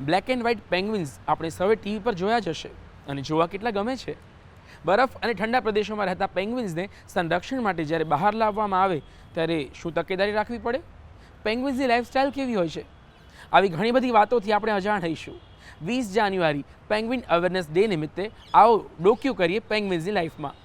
Black and white પેંગ્વિન્સ આપણે સૌએ TV પર જોયા જ હશે અને જોવા કેટલા ગમે છે. બરફ અને ઠંડા પ્રદેશોમાં રહેતા પેંગ્વિન્સને સંરક્ષણ માટે જ્યારે બહાર લાવવામાં આવે ત્યારે શું તકેદારી રાખવી પડે? પેંગ્વિન્સની લાઇફસ્ટાઇલ કેવી હોય છે? આવી ઘણી બધી વાતોથી આપણે અજાણ રહીશું. 20 જાન્યુઆરી પેંગ્વિન અવેરનેસ ડે નિમિત્તે આવો ડોક્યુ કરીએ પેંગ્વિન્સની લાઈફમાં.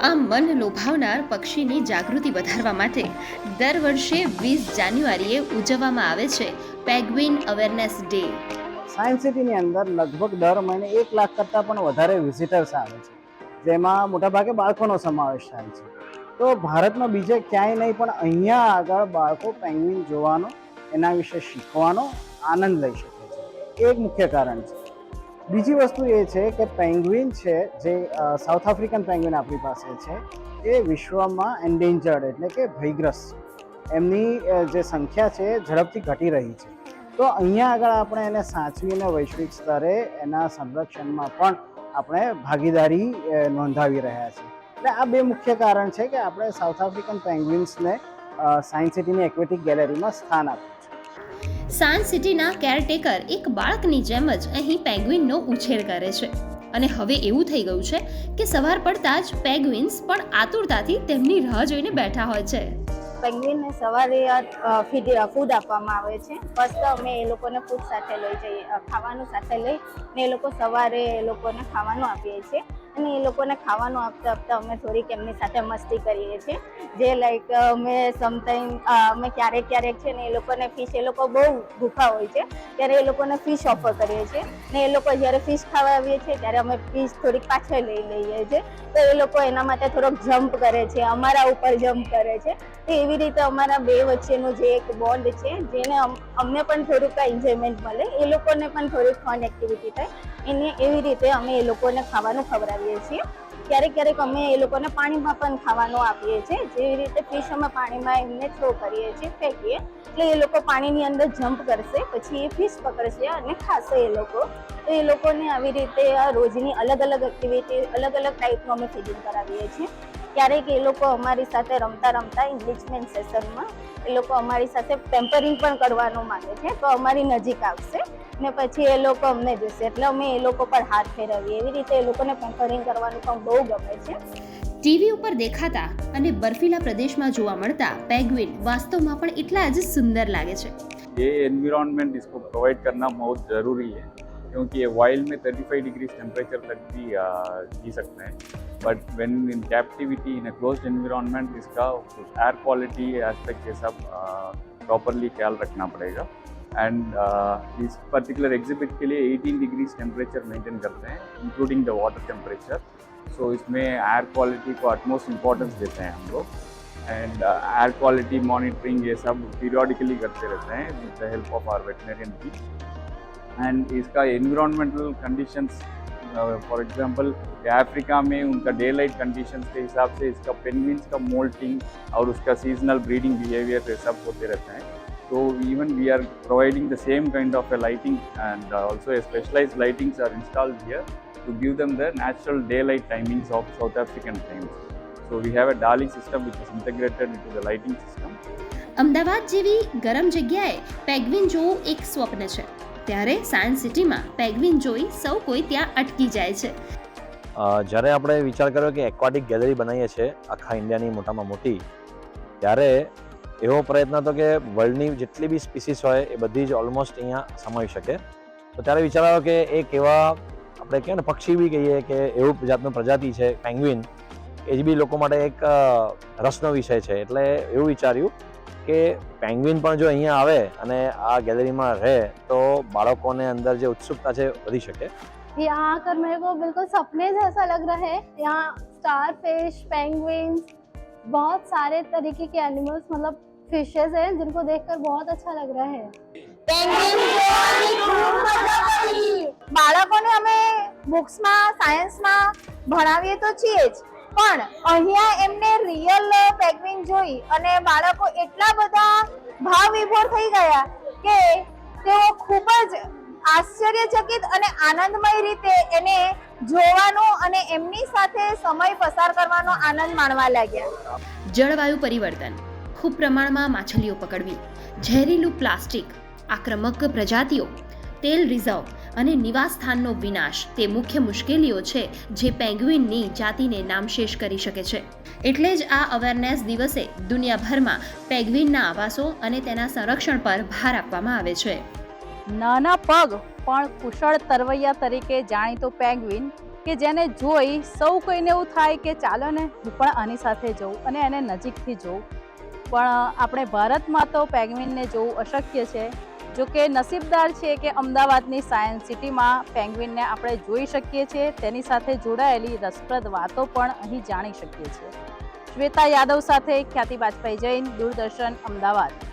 આ મન લોભાવનાર પક્ષીની જાગૃતિ વધારવા માટે દર વર્ષે 20 જાન્યુઆરીએ ઉજવવામાં આવે છે પેંગ્વિન અવેરનેસ ડે. સાયન્સ સિટીની અંદર લગભગ દર મહિને 1 લાખ કરતાં પણ વધારે વિઝિટર્સ આવે છે, જેમાં મોટાભાગે બાળકોનો સમાવેશ થાય છે. તો ભારતમાં બીજે ક્યાંય નહીં પણ અહીંયા આગળ બાળકો પેંગ્વિન જોવાનો, એના વિશે શીખવાનો આનંદ લઈ શકે છે. એ એક મુખ્ય કારણ છે. બીજી વસ્તુ એ છે કે પેંગ્વિન છે જે સાઉથ આફ્રિકન પેંગ્વિન આપણી પાસે છે, એ વિશ્વમાં એન્ડેન્જર્ડ એટલે કે ભયગ્રસ્ત છે. એમની જે સંખ્યા છે એ ઝડપથી ઘટી રહી છે. તો અહીંયા આગળ આપણે એને સાચવીને વૈશ્વિક સ્તરે એના સંરક્ષણમાં પણ આપણે ભાગીદારી નોંધાવી રહ્યા છીએ. એટલે આ બે મુખ્ય કારણ છે કે આપણે સાઉથ આફ્રિકન પેંગ્વિન્સને સાયન્સ સિટીની એક્વેટિક ગેલેરીમાં સ્થાન આપ્યું છે. સાયન્સ સિટીના કેરટેકર એક બાળકની જેમ જ અહીં પેંગ્વિનનો ઉછેર કરે છે અને હવે એવું થઈ ગયું છે કે સવાર પડતા જ પેંગ્વિન્સ પણ આતુરતાથી તેમની રાહ જોઈને બેઠા હોય છે. પેંગ્વિનને સવારે ફૂડ આપવામાં આવે છે. ફર્સ્ટ અમે એ લોકોને ફૂડ સાથે લઈ જઈએ, ખાવાનું સાથે લઈ ને એ લોકો સવારે એ લોકોને ખાવાનું આપીએ છીએ અને એ લોકોને ખાવાનું આપતા આપતા અમે થોડીક એમની સાથે મસ્તી કરીએ છીએ. જે લાઈક અમે અમે ક્યારેક છે ને એ લોકોને ફિશ, એ લોકો બહુ ભૂખા હોય છે ત્યારે એ લોકોને ફિશ ઓફર કરીએ છીએ ને એ લોકો જ્યારે ફિશ ખાવા આવીએ છીએ ત્યારે અમે ફિશ થોડીક પાછળ લઈ લઈએ છીએ. તો એ લોકો એના માટે થોડોક જમ્પ કરે છે, અમારા ઉપર જમ્પ કરે છે. તો એવી રીતે અમારા બે વચ્ચેનું જે એક બોન્ડ છે, જેને અમને પણ થોડુંક એન્જોયમેન્ટ મળે, એ લોકોને પણ થોડીક ફન એક્ટિવિટી થાય, એને એવી રીતે અમે એ લોકોને ખાવાનું ખવડાવીએ છીએ. ક્યારેક અમે એ લોકોને પાણીમાં પણ ખાવાનું આપીએ છીએ. જેવી રીતે ફિશ અમે પાણીમાં એમને થ્રો કરીએ છીએ, ફેંકીએ એટલે એ લોકો પાણીની અંદર જમ્પ કરશે, પછી એ ફિશ પકડશે અને ખાશે એ લોકો. તો એ લોકોને આવી રીતે રોજની અલગ અલગ એક્ટિવિટી, અલગ અલગ ટાઈપનું અમે ફીડિંગ કરાવીએ છીએ. ક્યારેક એ લોકો અમારી સાથે રમતા ઇન્ગેજમેન્ટ સેશનમાં એ લોકો અમારી સાથે પેમ્પરિંગ પણ કરવાનું માંગે છે, તો અમારી નજીક આવશે ને પછી એ લોકો અમને જોશે એટલે અમે એ લોકો પર હાથ ફેરવીએ. એવી રીતે એ લોકોને પેમ્પરિંગ કરવાનું પણ બહુ ગમે છે. ટીવી ઉપર દેખાતા અને બર્ફીલા પ્રદેશમાં જોવા મળતા પેંગ્વિન વાસ્તવમાં પણ એટલા જ સુંદર લાગે છે. ये एनवायरनमेंट इसको प्रोवाइड करना बहुत ज़रूरी है, क्योंकि ये वाइल्ड में 35 डिग्री टेम्परेचर तक भी जी सकते हैं, but when in captivity in a closed environment इसका एयर क्वालिटी एस्पेक्ट ये सब प्रॉपरली ख्याल रखना पड़ेगा. एंड इस पर्टिकुलर एग्जिबिट के लिए 18 डिग्री टेम्परेचर मेंटेन करते हैं, इंक्लूडिंग द वाटर टेम्परेचर. सो इसमें एयर क्वालिटी को अटमोस्ट इम्पोर्टेंस देते हैं हम लोग. एंड एयर क्वालिटी मॉनिटरिंग ये सब पीरियडिकली करते रहते हैं with the help of our veterinarian team. And इसका environmental conditions, for example Africa में उनका डे लाइट कंडीशंस के हिसाब से इसका पेंगुइन्स का मोल्टिंग और उसका सीजनल ब्रीडिंग बिहेवियर ये सब होते रहते हैं. तो even we are providing the same kind of a lighting and also a specialized lightings are installed here to give them the natural daylight timings of South African times. So we have a DALI system which is integrated into the lighting system. Ahmedabad જેવી ગરમ જગ્યાએ penguin જોવું એક સ્વપ્ન છે, ત્યારે science સિટીમાં penguin જોઈ સૌ કોઈ ત્યાં અટકી જાય છે. જ્યારે આપણે વિચાર કર્યો કે એક્વાટિક ગેલેરી બનાવીએ છીએ આખા ઇન્ડિયાની મોટામાં મોટી, ત્યારે એવો પ્રયત્ન હતો કે વર્લ્ડની જેટલી બી સ્પીસીસ હોય એ બધી જ ઓલમોસ્ટ અહીંયા સમાવી શકે. તો ત્યારે વિચાર આવ્યો કે એક એવા આપણે કહેવાય ને પક્ષી બી કહીએ કે એવું જાતનું પ્રજાતિ છે પેંગ્વિન, એ જ બી લોકો માટે એક રસનો વિષય છે. એટલે એવું વિચાર્યું કે પેંગ્વિન પણ જો અહીંયા આવે અને આ ગેલેરીમાં રહે તો બાળકોને અંદર જે ઉત્સુકતા છે વધી શકે. यहाँ आकर मेरे को बिल्कुल सपने जैसा लग रहा है. यहाँ स्टार फिश, पेंगुइन्स, बहुत सारे तरीके के एनिमल्स मतलब फिशेस हैं जिनको देखकर बहुत अच्छा लग रहा है. બાળકોને અમે બુક્સમાં, સાયન્સમાં ભણાવીએ તો છીએ જ, પણ અહીંયા એમને રિયલ પેંગ્વિન જોઈ અને બાળકો એટલા બધા ભાવ વિભોર થઈ ગયા કે તેઓ ખૂબ જ આશ્ચર્યચકિત અને આનંદમય રીતે એને જોવાનો અને એમની સાથે સમય પસાર કરવાનો આનંદ માણવા લાગ્યા. જળવાયુ પરિવર્તન, ખૂબ પ્રમાણમાં માછલીઓ પકડવી, ઝેરીલું પ્લાસ્ટિક, આક્રમક પ્રજાતિઓ, તેલ રિઝર્વ અને નિવાસસ્થાનનો વિનાશ તે મુખ્ય મુશ્કેલીઓ છે જે પેંગ્વિનની જાતિને નામશેષ કરી શકે છે. એટલે જ આ અવેરનેસ દિવસે દુનિયાભરમાં પેંગ્વિનના આવાસો અને તેના સંરક્ષણ પર ભાર આપવામાં આવે છે. નાના પગ પણ કુશળ તરવૈયા તરીકે જાણીતો પેંગ્વિન કે જેને જોઈ સૌ કોઈને એવું થાય કે ચાલો ને હું પણ આની સાથે જઉં અને એને નજીકથી જોઉં, પણ આપણે ભારતમાં તો પેંગ્વિનને જોવું અશક્ય છે. જો કે નસીબદાર છે કે અમદાવાદની સાયન્સ સિટીમાં પેંગ્વિનને આપણે જોઈ શકીએ છીએ, તેની સાથે જોડાયેલી રસપ્રદ વાતો પણ અહીં જાણી શકીએ છીએ. શ્વેતા યાદવ સાથે ખ્યાતિ બાજપાઈ જૈન, દૂરદર્શન, અમદાવાદ.